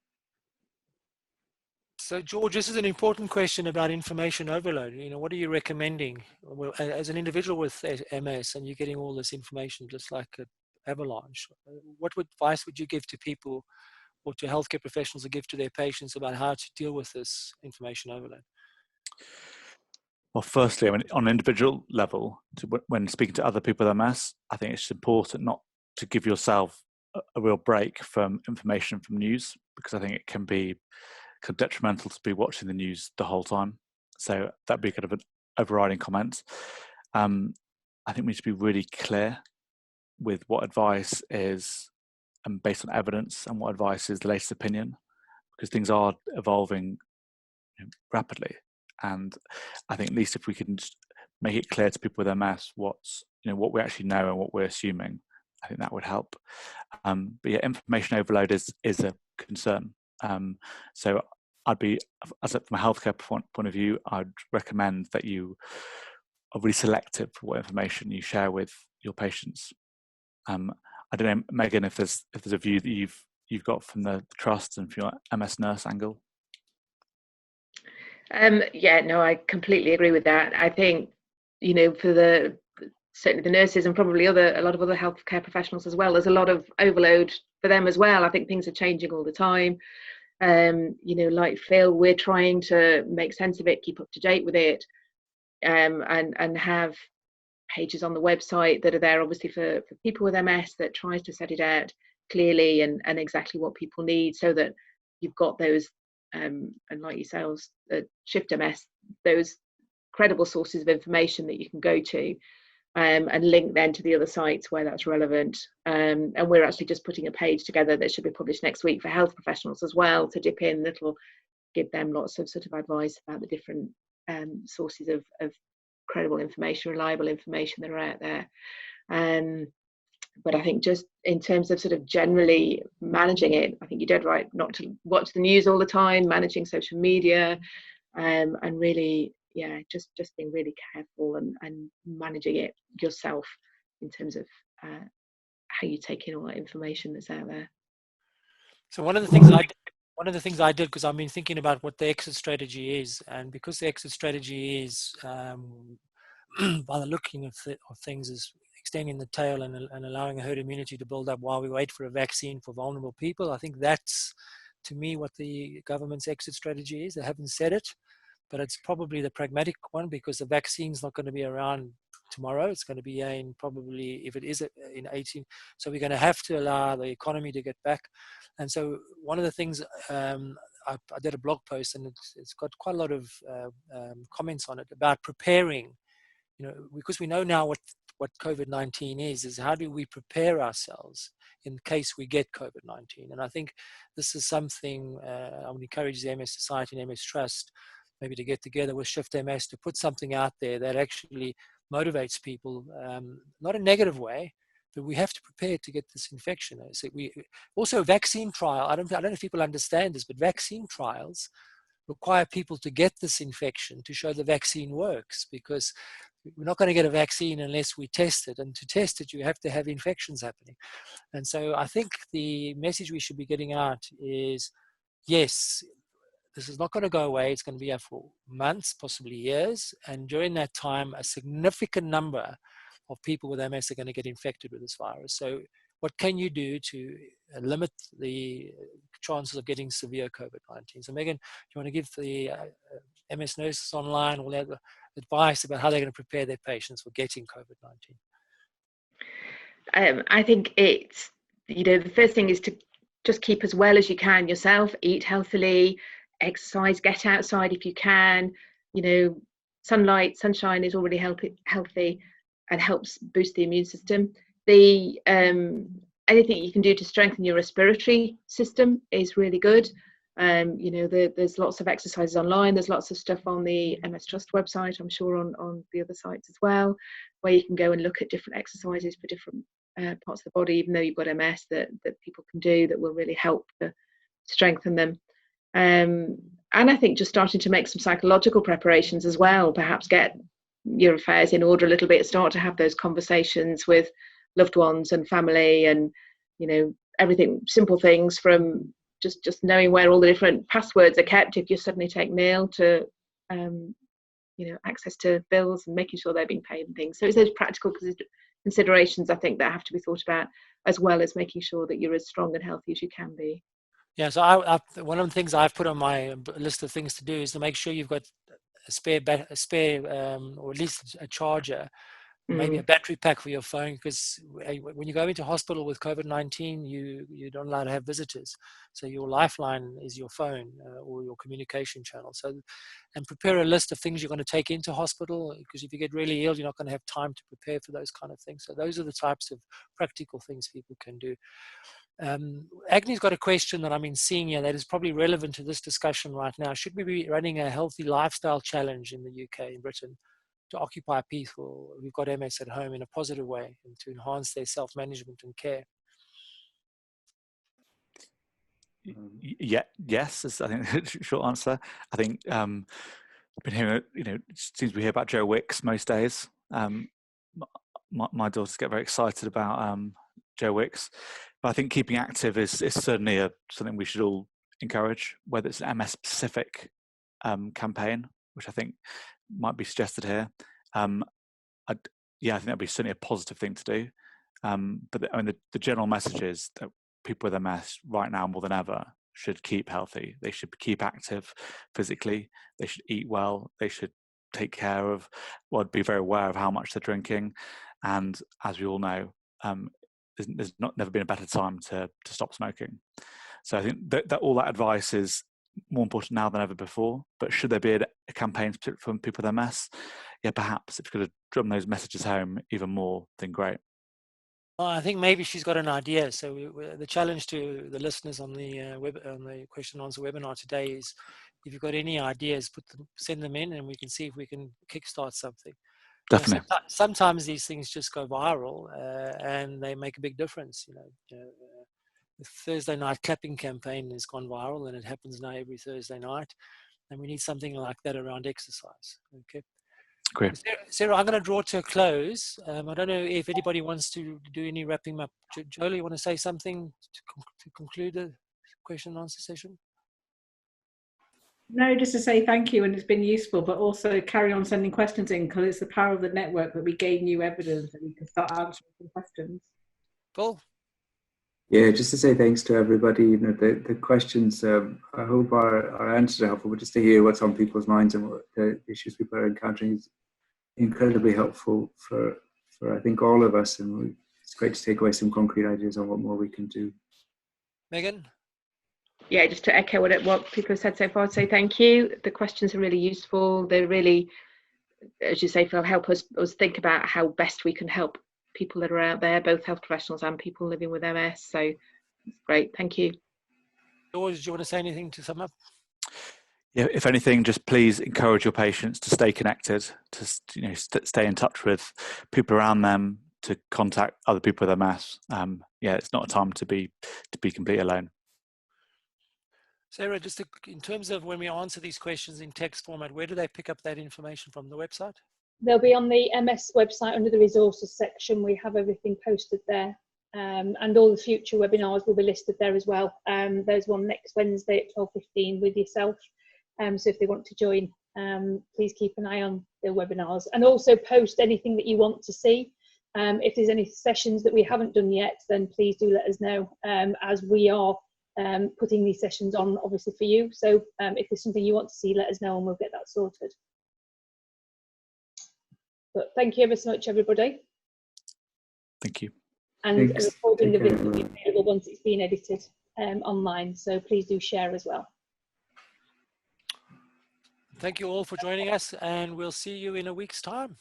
So, George, this is an important question about information overload. What are you recommending? Well, as an individual with MS, and you're getting all this information just like an avalanche, what advice would you give to people or to healthcare professionals to give to their patients about how to deal with this information overload? Well, firstly, I mean, on an individual level, when speaking to other people with MS, I think it's important not to give yourself a real break from information from news, because I think it can be kind of detrimental to be watching the news the whole time. So that'd be kind of an overriding comment. I think we need to be really clear with what advice is based on evidence and what advice is the latest opinion, because things are evolving rapidly. And I think at least if we can just make it clear to people with MS what we actually know and what we're assuming, I think that would help. But yeah, information overload is a concern. So I'd be, from a healthcare point of view, I'd recommend that you are really selective for what information you share with your patients. I don't know, Megan, if there's a view that you've got from the trust and from your MS nurse angle. Yeah, no, I completely agree with that. I think, for certainly the nurses and probably a lot of other healthcare professionals as well, there's a lot of overload for them as well. I think things are changing all the time. Like Phil, we're trying to make sense of it, keep up to date with it, and have pages on the website that are there obviously for people with MS that tries to set it out clearly and exactly what people need, so that you've got those and like yourselves, Shift MS, those credible sources of information that you can go to, and link then to the other sites where that's relevant. And we're actually just putting a page together that should be published next week for health professionals as well, to dip in, that'll give them lots of sort of advice about the different sources of credible information, reliable information that are out there. But I think just in terms of sort of generally managing it, I think you're dead right not to watch the news all the time, managing social media, and really, yeah, just being really careful and managing it yourself in terms of how you take in all that information that's out there. So one of the things I did, because I've been thinking about what the exit strategy is, and because the exit strategy is, by the looking of things, is extending the tail and allowing a herd immunity to build up while we wait for a vaccine for vulnerable people. I think that's, to me, what the government's exit strategy is. They haven't said it, but it's probably the pragmatic one, because the vaccine's not going to be around tomorrow. It's going to be in probably, if it is in 18. So we're going to have to allow the economy to get back. And so one of the things, I did a blog post, and it's got quite a lot of comments on it about preparing, because we know now what COVID-19 is how do we prepare ourselves in case we get COVID-19? And I think this is something I would encourage the MS Society and MS Trust maybe to get together with Shift MS to put something out there that actually motivates people, not in a negative way, but we have to prepare to get this infection. So we also vaccine trial. I don't know if people understand this, but vaccine trials require people to get this infection to show the vaccine works, because we're not going to get a vaccine unless we test it. And to test it, you have to have infections happening. And so I think the message we should be getting out is, yes, this is not going to go away. It's going to be here for months, possibly years. And during that time, a significant number of people with MS are going to get infected with this virus. So what can you do to limit the chances of getting severe COVID-19? So Megan, do you want to give the MS nurses online all that advice about how they're going to prepare their patients for getting COVID-19? I think it's, the first thing is to just keep as well as you can yourself, eat healthily, exercise, get outside if you can. Sunshine is already healthy and helps boost the immune system. Anything you can do to strengthen your respiratory system is really good. There's lots of exercises online. There's lots of stuff on the MS Trust website, I'm sure on the other sites as well, where you can go and look at different exercises for different parts of the body, even though you've got MS, that people can do that will really help to strengthen them. And I think just starting to make some psychological preparations as well, perhaps get your affairs in order a little bit, start to have those conversations with loved ones and family, and everything, simple things from just knowing where all the different passwords are kept if you suddenly take mail, to access to bills and making sure they're being paid and things. So it's those practical considerations, I think, that have to be thought about, as well as making sure that you're as strong and healthy as you can be. Yeah, so one of the things I've put on my list of things to do is to make sure you've got a spare or at least a charger, maybe a battery pack for your phone, because when you go into hospital with COVID-19, you're not allowed to have visitors. So your lifeline is your phone or your communication channel. So, and prepare a list of things you're going to take into hospital, because if you get really ill, you're not going to have time to prepare for those kind of things. So those are the types of practical things people can do. Agni's got a question that I've been seeing here that is probably relevant to this discussion right now. Should we be running a healthy lifestyle challenge in the UK, in Britain, to occupy people who've got MS at home in a positive way and to enhance their self-management and care? Yeah, yes, is I think the short answer. I think I've been hearing, it seems we hear about Joe Wicks most days. My daughters get very excited about Joe Wicks, but I think keeping active is certainly something we should all encourage, whether it's an MS specific campaign, which I think might be suggested here. I think that'd be certainly a positive thing to do. But the general message is that people with MS right now more than ever should keep healthy. They should keep active physically. They should eat well. They should take care of, be very aware of how much they're drinking. And as we all know, there's never been a better time to stop smoking. So I think that all that advice is more important now than ever before. But should there be a campaign for people with MS? Yeah, perhaps if you could drum those messages home even more, then great. Well, I think maybe she's got an idea. So the challenge to the listeners on the on the question and answer webinar today is, if you've got any ideas, send them in, and we can see if we can kickstart something. Definitely. Sometimes these things just go viral, and they make a big difference. The Thursday night clapping campaign has gone viral, and it happens now every Thursday night. and we need something like that around exercise. Okay. Great. Sarah, I'm going to draw to a close. I don't know if anybody wants to do any wrapping up. Jolie, you want to say something to conclude the question and answer session? No, just to say thank you, and it's been useful, but also carry on sending questions in, because it's the power of the network that we gain new evidence and we can start answering some questions. Cool. Yeah, just to say thanks to everybody. You know, the questions, I hope our answers are helpful, but just to hear what's on people's minds and what the issues people are encountering is incredibly helpful for I think all of us, and it's great to take away some concrete ideas on what more we can do. Megan? Yeah, just to echo what people have said so far, I'd say thank you. The questions are really useful. They're really, as you say, Phil, help us think about how best we can help people that are out there, both health professionals and people living with MS. So it's great. Thank you. George, do you want to say anything to sum up? Yeah, if anything, just please encourage your patients to stay connected, to stay in touch with people around them, to contact other people with MS. Yeah, it's not a time to be completely alone. Sarah, just in terms of when we answer these questions in text format, where do they pick up that information from? The website? They'll be on the MS website under the resources section. We have everything posted there, and all the future webinars will be listed there as well. There's one next Wednesday at 12:15 with yourself. So if they want to join, please keep an eye on the webinars, and also post anything that you want to see. If there's any sessions that we haven't done yet, then please do let us know, as we are putting these sessions on obviously for you. So if there's something you want to see, let us know and we'll get that sorted. But thank you ever so much, everybody. Thank you. And Thanks. a recording of Take it care, will be available once it's been edited online. So please do share as well. Thank you all for joining us, and we'll see you in a week's time.